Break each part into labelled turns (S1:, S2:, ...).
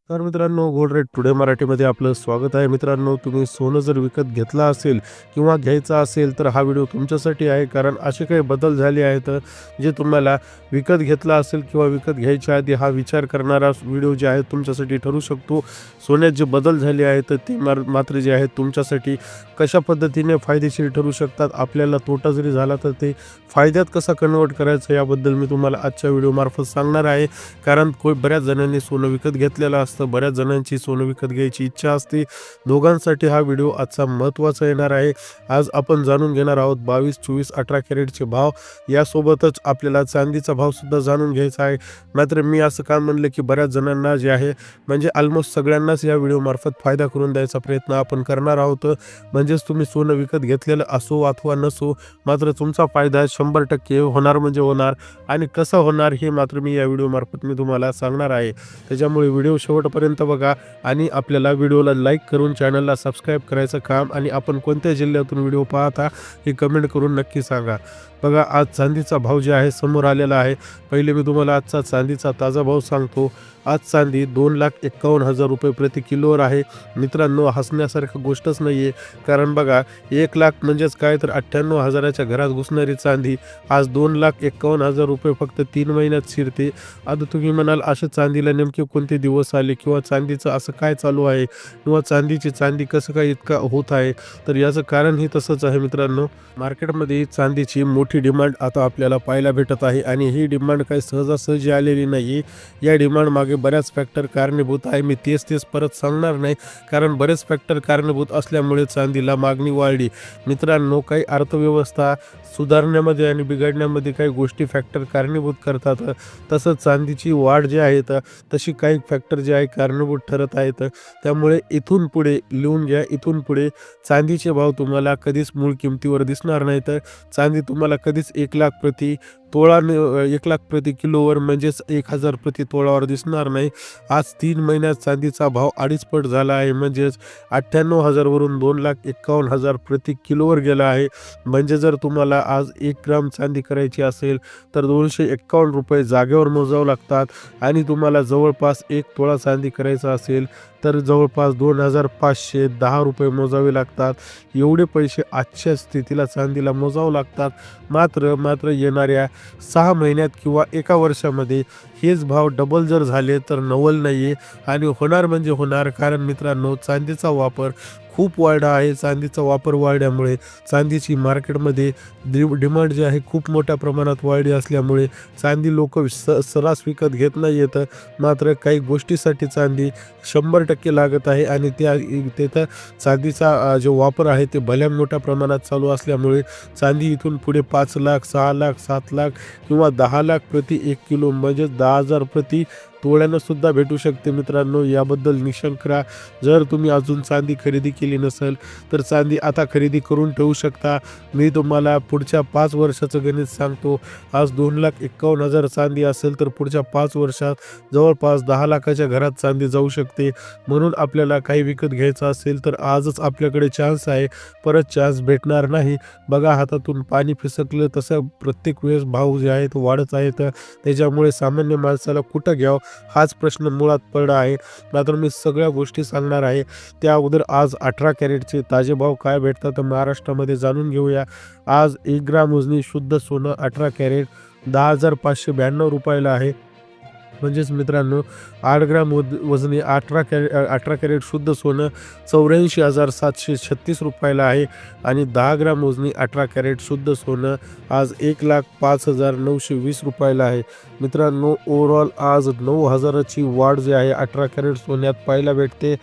S1: तर मित्रांनो, gold rate today मराठीमध्ये आपलं स्वागत आहे. मित्रांनो, तुम्ही सोनं जर विकत घेतला असेल किंवा घ्यायचा असेल तर हा व्हिडिओ तुमच्यासाठी आहे. कारण असे काही बदल झाले आहेत जे तुम्हाला विकत घेतला असेल किंवा विकत घ्यायच्या आधी हा विचार करणारा व्हिडिओ जे आहे तुमच्यासाठी ठरू शकतो. सोन्यात जे बदल झाले आहेत ते मात्र जे आहेत तुमच्यासाठी कशा पद्धतीने फायदेशीर ठरू शकतात, आपल्याला तोटा जरी झाला तर ते फायद्यात कसा कन्वर्ट करायचं याबद्दल मी तुम्हाला आजच्या व्हिडिओमार्फत सांगणार आहे. कारण बऱ्याच जणांनी सोनं विकत घेतलेलं असतं, बऱ्याच जणांची सोनं विकत घ्यायची इच्छा असते. दोघांसाठी हा व्हिडिओ आजचा महत्त्वाचा येणार आहे. आज आपण जाणून घेणार आहोत 22, 24, 18 कॅरेटचे भाव. यासोबतच आपल्याला चांदीचा भावसुद्धा जाणून घ्यायचा आहे. मात्र मी असं का म्हणलं की बऱ्याच जणांना जे आहे म्हणजे ऑलमोस्ट सगळ्यांनाच या व्हिडिओमार्फत फायदा करून द्यायचा प्रयत्न आपण करणार आहोत. म्हणजेच तुम्ही सोनं विकत घेतलेलं असो अथवा नसो, मात्र तुमचा फायदा 100% होणार म्हणजे होणार. आणि कसं होणार हे मात्र मी या व्हिडिओमार्फत मी तुम्हाला सांगणार आहे. त्याच्यामुळे व्हिडिओ शेवटपर्यंत बघा आणि आपल्याला व्हिडिओला लाईक करून चॅनलला सबस्क्राईब करायचं काम आणि आपण कोणत्या जिल्ह्यातून व्हिडिओ पाहता हे कमेंट करून नक्की सांगा. बघा, आज चांदीचा भाव जे आहे समोर आलेला आहे. पहिले मी तुम्हाला आजचा चांदीचा ताजा भाव सांगतो. आज चांदी 2,51,000 रुपये प्रति किलोवर आहे. मित्रांनो, हसण्यासारखं गोष्टच नाही आहे. कारण बघा, 1,00,000 म्हणजेच काय तर 98,000च्या घरात घुसणारी चांदी आज 2,51,000 रुपये फक्त 3 महिन्यात शिरते. आता तुम्ही म्हणाल, अशा चांदीला नेमके कोणते दिवस आले किंवा चांदीचं असं काय चालू आहे किंवा चांदी कसं काय इतका होत आहे? तर याचं कारणही तसंच आहे मित्रांनो. मार्केटमध्ये चांदीची मोठी डिमांड आता आपल्याला पाहायला भेटत आहे आणि ही डिमांड काही सहजासहजी आलेली नाही. या डिमांड मागे बऱ्याच फॅक्टर कारणीभूत आहे. मी तेच परत सांगणार नाही, कारण बरेच फॅक्टर कारणीभूत असल्यामुळे चांदीला मागणी वाढली. मित्रांनो, काही अर्थव्यवस्था सुधारण्यामध्ये आणि बिघडण्यामध्ये काही गोष्टी फॅक्टर कारणीभूत करतात. तसंच चांदीची वाढ जी आहे तशी काही फॅक्टर जे आहे कारणीभूत ठरत आहेत. त्यामुळे इथून पुढे लिहून घ्या, इथून पुढे चांदीचे भाव तुम्हाला कधीच मूळ किमतीवर दिसणार नाही. तर चांदी तुम्हाला कधीच 1,00,000 प्रति तोळा 1,00,000 प्रति किलोवर म्हणजेच 1,000 प्रति तोळावर दिसणार नाही. आज 3 महिन्यात चांदीचा भाव 2.5 पट झाला आहे. म्हणजेच 98,000 वरून 2,51,000 प्रति किलोवर गेला आहे. म्हणजे जर तुम्हाला आज 1 ग्राम चांदी करायची असेल तर 251 रुपये जागेवर मोजावं लागतात आणि तुम्हाला जवळपास 1 तोळा चांदी करायचा असेल तर जवळपास 2,510 रुपये मोजावे लागतात. एवढे पैसे आजच्या स्थितीला चांदीला मोजावं लागतात. मात्र येणाऱ्या 6 महिन्यात किंवा 1 वर्षामध्ये हेच भाव डबल जर झाले तर नवल नाही आहे आणि होणार म्हणजे होणार. कारण मित्रांनो, चांदीचा वापर खूप वाढला आहे. चांदीचा वापर वाढल्यामुळे चांदीची मार्केटमध्ये डिमांड जी आहे खूप मोठ्या प्रमाणात वाढली असल्यामुळे चांदी लोक सर्रास विकत घेत नाही येतं. मात्र काही गोष्टीसाठी चांदी 100% लागत आहे आणि तिथं चांदीचा जो वापर आहे ते भल्या मोठ्या प्रमाणात चालू असल्यामुळे चांदी इथून पुढे 5 लाख, 6 लाख, 7 लाख किंवा 10 लाख प्रति 1 किलो म्हणजे 10,000 प्रति तोळ्यानं सुद्धा भेटू शकते. मित्रांनो, याबद्दल निशंक राहा. जर तुम्ही अजून चांदी खरेदी केली नसेल तर चांदी आता खरेदी करून ठेवू शकता. मी तुम्हाला पुढच्या 5 वर्षाचं गणित सांगतो. आज 2,51,000 चांदी असेल तर पुढच्या 5 वर्षात जवळपास 10 लाखाच्या घरात चांदी जाऊ शकते. म्हणून आपल्याला काही विकत घ्यायचं असेल तर आजच आपल्याकडे चान्स आहे, परत चान्स भेटणार नाही. बघा, हातातून पाणी फिसकलं तसं प्रत्येक वेळेस भाव जे आहेत वाढत आहेत. त्याच्यामुळे सामान्य माणसाला कुठं घ्यावं हाच प्रश्न मुळात पडला आहे. मात्र मी सगळ्या गोष्टी सांगणार आहे. त्या अगोदर आज 18 कॅरेटचे ताजे भाव काय भेटतात महाराष्ट्रामध्ये जाणून घेऊया. आज 1 ग्राम वजनी शुद्ध सोनं 18 कॅरेट 10,592 रुपयाला आहे. म्हणजेच मित्रांनो, 8 ग्राम वजनी 18 कॅरेट शुद्ध सोनं 84,736 रुपयाला आहे आणि 10 ग्राम वजनी 18 कॅरेट शुद्ध सोनं आज 1,05,920 रुपयाला आहे. मित्रांनो, ओव्हरऑल आज 9,000ची वाढ जी आहे 18 कॅरेट सोन्यात पाहायला भेटते.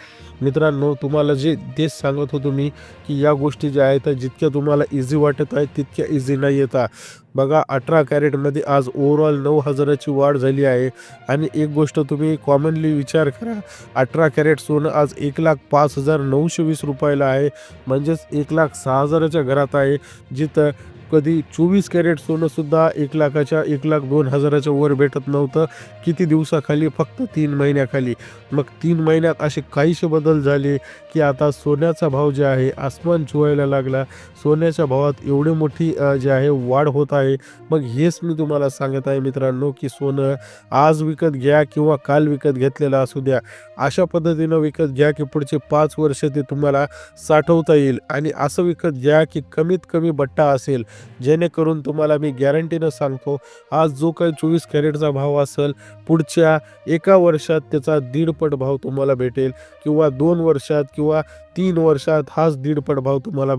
S1: मित्रांनो, तुम्हाला तेच सांगत होतो मी की या गोष्टी ज्या आहेत जितक्या तुम्हाला इझी वाटत आहेत तितक्या इझी नाही येतात. बघा, 18 कॅरेटमध्ये आज ओव्हरऑल 9,000ची वाढ झाली आहे. आणि एक गोष्ट तुम्ही कॉमनली विचार करा, 18 कॅरेट सोनं आज 1,05,920 रुपयाला आहे. म्हणजेच 1,06,000च्या घरात आहे. जिथं कधी 24 कॅरेट सोनंसुद्धा 1,02,000च्या वर भेटत नव्हतं. किती दिवसाखाली? फक्त 3 महिन्याखाली. मग 3 महिन्यात असे काहीसे बदल झाले की आता सोन्याचा भाव जे आहे आसमान छुवायला लागला. सोन्याच्या भावात एवढी मोठी जे आहे वाढ होत आहे. मग हेच मी तुम्हाला सांगत आहे मित्रांनो की सोनं आज विकत घ्या किंवा काल विकत घेतलेलं असू द्या, अशा पद्धतीनं विकत घ्या की पुढचे 5 वर्ष ते तुम्हाला साठवता येईल. आणि असं विकत घ्या की कमीत कमी बट्टा असेल, जेणेकरून तुम्हाला मी गॅरंटीनं सांगतो आज जो काही 24 कॅरेटचा भाव असेल पुढच्या 1 वर्षात त्याचा 1.5 पट भाव तुम्हाला भेटेल किंवा 2 वर्षात किंवा 3 वर्षात हाच 1.5 पट भाव तुम्हाला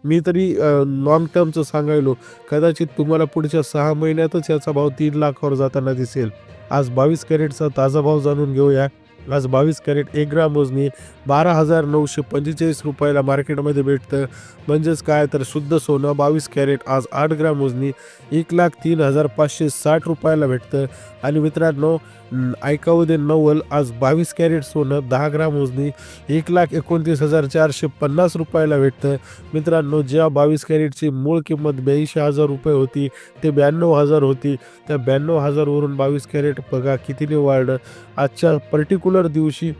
S1: मी तरी लॉंग टर्मचं सांगायलो, कदाचित तुम्हाला पुढच्या 6 महिन्यातच याचा भाव 3 लाखावर जाताना दिसेल. आज 22 कॅरेटचा ताजा भाव जाणून घेऊया. आज 22 कॅरेट 1 ग्राम मोजणी 12,945 रुपयाला मार्केटमध्ये भेटतं. म्हणजेच काय तर शुद्ध सोनं 22 कॅरेट आज 8 ग्राम मोजणी 1,03,560 रुपयाला भेटतं. आणि मित्रांनो ऐकावं दे नवल, आज 22 कॅरेट सोनं 10 ग्राम मोजणी 1,29,450 रुपयाला भेटतं. मित्रांनो ज्या 22 कॅरेटची मूळ किंमत 82,000 रुपये होती ते 92,000 होती. त्या 92,000 वरून 22 कॅरेट बघा कितीने वाढलं. आजच्या पर्टिक्युलर दिवशी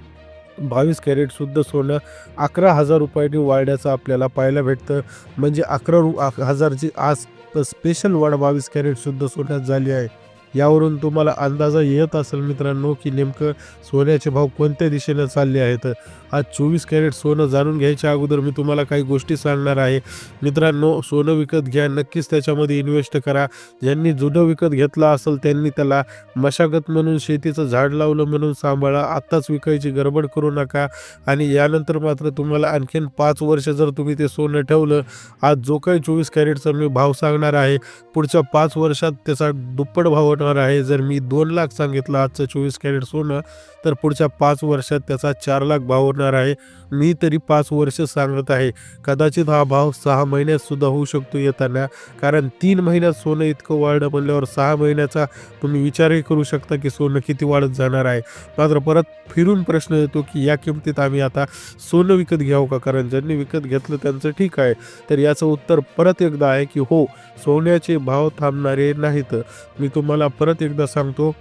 S1: 22 कॅरेट शुद्ध सोनं 11,000 रुपयांनी वाढण्याचं आपल्याला पाहायला भेटतं. म्हणजे 11,000ची आज स्पेशल वाढ 22 कॅरेट शुद्ध सोन्यात झाली आहे. यावरून तुम्हाला अंदाजा येत असेल मित्रांनो की नेमकं सोन्याचे भाव कोणत्या दिशेनं चालले आहेत. आज 24 कॅरेट सोनं जाणून घ्यायच्या अगोदर मी तुम्हाला काही गोष्टी सांगणार आहे. मित्रांनो सोनं विकत घ्या, नक्कीच त्याच्यामध्ये इन्व्हेस्ट करा. ज्यांनी जुनं विकत घेतलं असेल त्यांनी त्याला मशागत म्हणून, शेतीचं झाड लावलं म्हणून सांभाळा. आत्ताच विकायची गडबड करू नका. आणि यानंतर मात्र तुम्हाला आणखीन 5 वर्ष जर तुम्ही ते सोनं ठेवलं, आज जो काही 24 कॅरेटचा मी भाव सांगणार आहे पुढच्या 5 वर्षात त्याचा दुप्पट भाव होणार आहे. जर मी 2 लाख सांगितलं आजचं 24 कॅरेट सोनं, तर पुढच्या 5 वर्षात त्याचा 4 लाख भाव होणार आहे. मी तरी 5 वर्ष सांगत आहे. कदाचित हा भाव 6 महिन्यात सुद्धा होऊ शकतो येताना, कारण 3 महिन्यात सोनं इतकं वाढलं म्हणल्यावर 6 महिन्याचा तुम्ही विचारही करू शकता की सोनं किती वाढत जाणार आहे. मात्र परत फिरून प्रश्न येतो की या किमतीत आम्ही आता सोनं विकत घ्यावं का? कारण ज्यांनी विकत घेतलं त्यांचं ठीक आहे. तर याचं उत्तर परत एकदा आहे की हो, सोन्याचे भाव थांबणारे नाहीत. मी तुम्हाला परत एकदा सांगतो,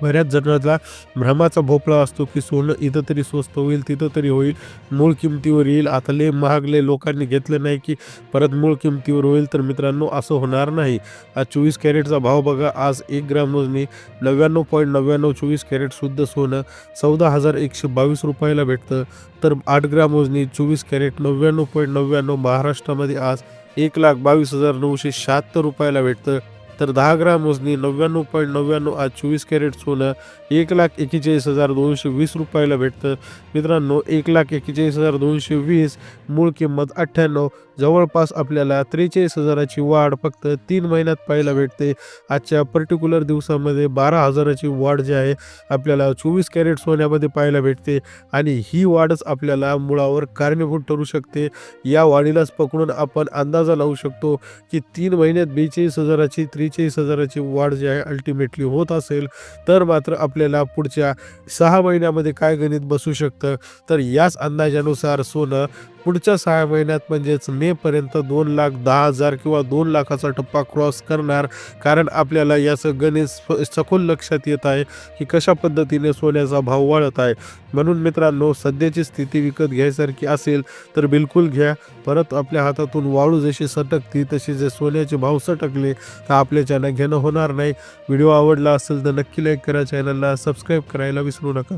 S1: बऱ्याच जणांना भ्रमाचा भोपळा असतो की सोनं इथं तरी स्वस्त होईल, तिथं तरी होईल, मूळ किमतीवर येईल. आता लय महागले लोकांनी घेतलं नाही की परत मूळ किमतीवर होईल. तर मित्रांनो असं होणार नाही. आज 24 कॅरेटचा भाव बघा. आज 1 ग्राम मोजणी 99.99 24 कॅरेट शुद्ध सोनं 14,122 रुपयाला भेटतं. तर 8 ग्राम मोजणी 24 कॅरेट 99.99 महाराष्ट्रामध्ये आज 1,22,976 रुपयाला भेटतं. तर 10 ग्राम मोजणी 99.99 आज 24 कॅरेट सोनं 1,41,220 रुपयाला भेटतं. मित्रांनो 1,41,220 मूळ किंमत 98, जवळपास आपल्याला 43,000ची वाढ फक्त 3 महिन्यात पाहायला भेटते. आजच्या पर्टिक्युलर दिवसामध्ये 12,000ची वाढ जी आहे आपल्याला 24 कॅरेट सोन्यामध्ये पाहायला भेटते. आणि ही वाढच आपल्याला मुळावर कारणीभूत ठरू शकते. या वाढीलाच पकडून आपण अंदाजा लावू शकतो की 3 महिन्यात 42,000ची 43,000ची वाढ जी आहे अल्टिमेटली होत असेल तर मात्र आपल्याला पुढच्या 6 महिन्यामध्ये काय गणित बसू शकतं. तर याच अंदाजानुसार सोनं पुढच्या 6 महिन्यात म्हणजेच मेपर्यंत 2,10,000 किंवा 2 लाखाचा टप्पा क्रॉस करणार. कारण आपल्याला याचं गणित सखोल लक्षात येत आहे की कशा पद्धतीने सोन्याचा भाव वाढत आहे. म्हणून मित्रांनो सध्याची स्थिती विकत घ्यायसारखी असेल तर बिलकुल घ्या. परत आपल्या हातातून वाळू जशी सटकती तसे जे सोन्याचे भाव सटकले तर आपल्याच्यानं घेणं होणार नाही. व्हिडिओ आवडला असेल तर नक्की लाईक करा, चॅनलला सबस्क्राईब करायला विसरू नका.